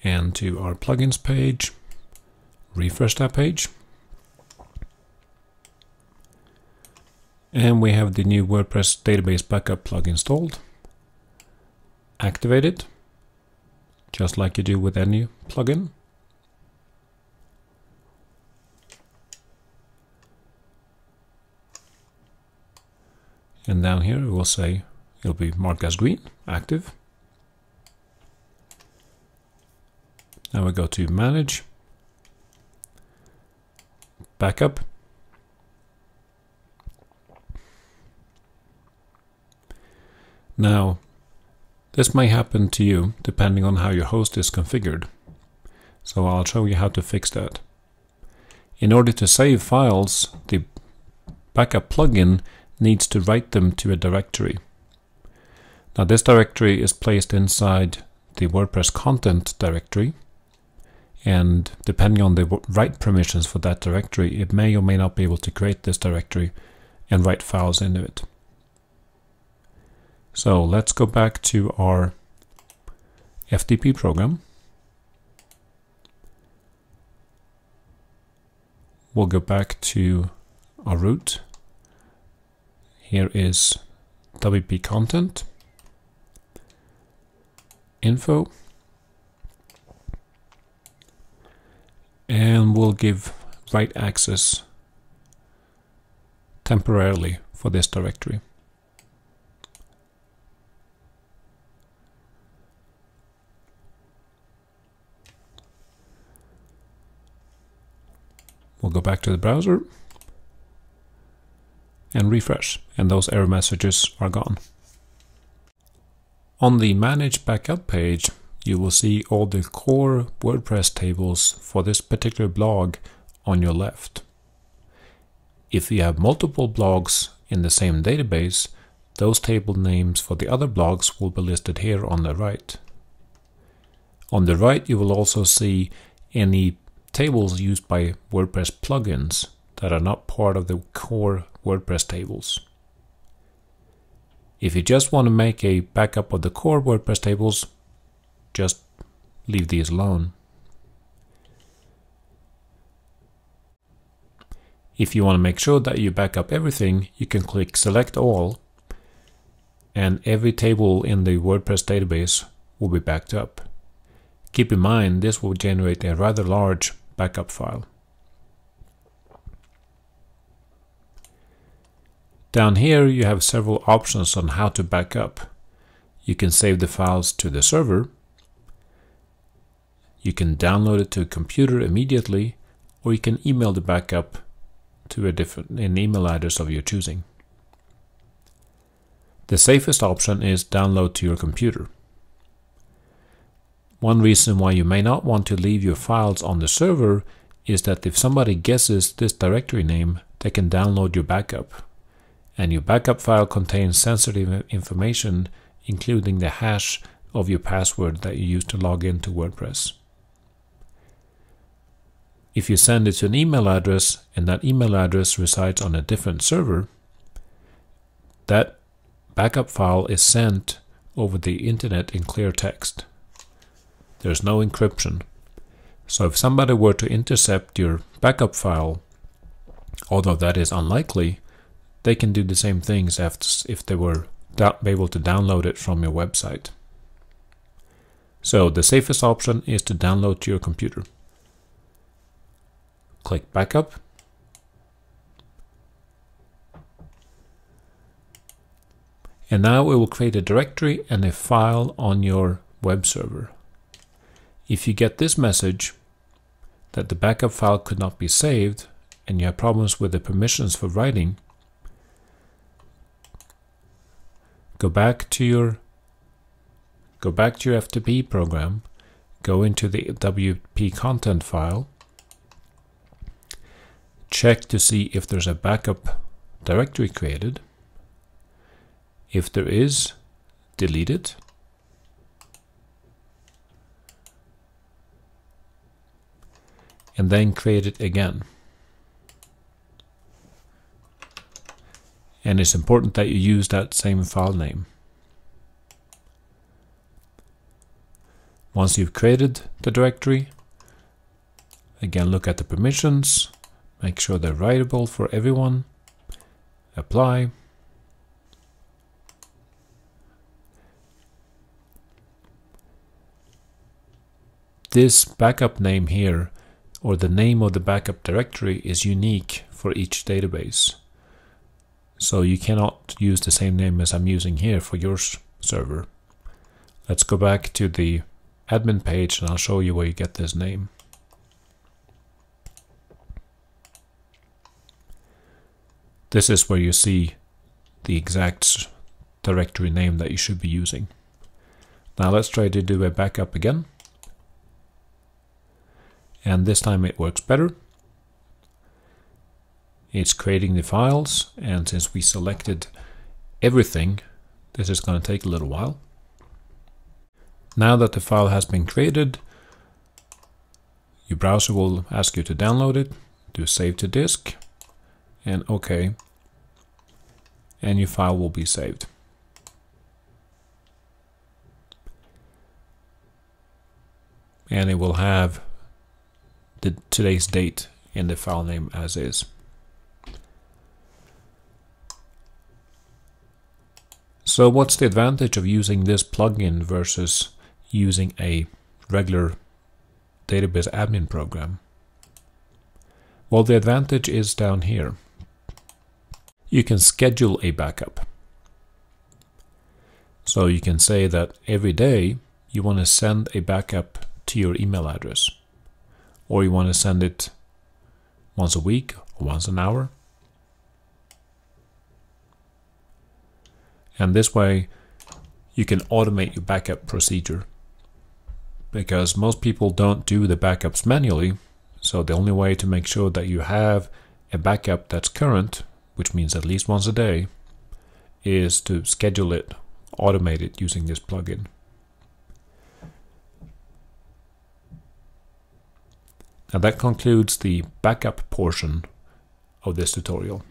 and to our plugins page, refresh that page. And we have the new WordPress database backup plug installed. Activate it, just like you do with any plugin. And down here it will say, it'll be marked as green, active. Now we go to Manage, Backup. Now, this may happen to you depending on how your host is configured. So I'll show you how to fix that. In order to save files, the backup plugin needs to write them to a directory. Now this directory is placed inside the WordPress content directory, and depending on the write permissions for that directory, it may or may not be able to create this directory and write files into it. So let's go back to our FTP program. We'll go back to our root. Here is WP content, info, and we'll give write access temporarily for this directory. We'll go back to the browser and refresh, and those error messages are gone. On the Manage Backup page, you will see all the core WordPress tables for this particular blog on your left. If you have multiple blogs in the same database, those table names for the other blogs will be listed here on the right. On the right, you will also see any tables used by WordPress plugins that are not part of the core WordPress tables. If you just want to make a backup of the core WordPress tables, just leave these alone. If you want to make sure that you back up everything, you can click Select All, and every table in the WordPress database will be backed up. Keep in mind, this will generate a rather large backup file. Down here you have several options on how to back up. You can save the files to the server, you can download it to a computer immediately, or you can email the backup to an email address of your choosing. The safest option is download to your computer. One reason why you may not want to leave your files on the server is that if somebody guesses this directory name, they can download your backup. And your backup file contains sensitive information, including the hash of your password that you use to log into WordPress. If you send it to an email address and that email address resides on a different server, that backup file is sent over the internet in clear text. There's no encryption. So if somebody were to intercept your backup file, although that is unlikely, they can do the same things if they were able to download it from your website. So the safest option is to download to your computer. Click Backup. And now it will create a directory and a file on your web server. If you get this message that the backup file could not be saved and you have problems with the permissions for writing, go back to your FTP program, go into the WP content file, check to see if there's a backup directory created. If there is, delete it. And then create it again. And it's important that you use that same file name. Once you've created the directory, again look at the permissions, make sure they're writable for everyone, apply. This backup name here, or the name of the backup directory, is unique for each database. So you cannot use the same name as I'm using here for your server. Let's go back to the admin page and I'll show you where you get this name. This is where you see the exact directory name that you should be using. Now let's try to do a backup again. And this time it works better. It's creating the files, and since we selected everything, this is going to take a little while. Now that the file has been created, your browser will ask you to download it, do save to disk, and OK, and your file will be saved. And it will have today's date in the file name as is. So what's the advantage of using this plugin versus using a regular database admin program? Well, the advantage is down here. You can schedule a backup. So you can say that every day you want to send a backup to your email address, or you want to send it once a week or once an hour. And this way you can automate your backup procedure, because most people don't do the backups manually. So the only way to make sure that you have a backup that's current, which means at least once a day, is to schedule it, automate it using this plugin. Now that concludes the backup portion of this tutorial.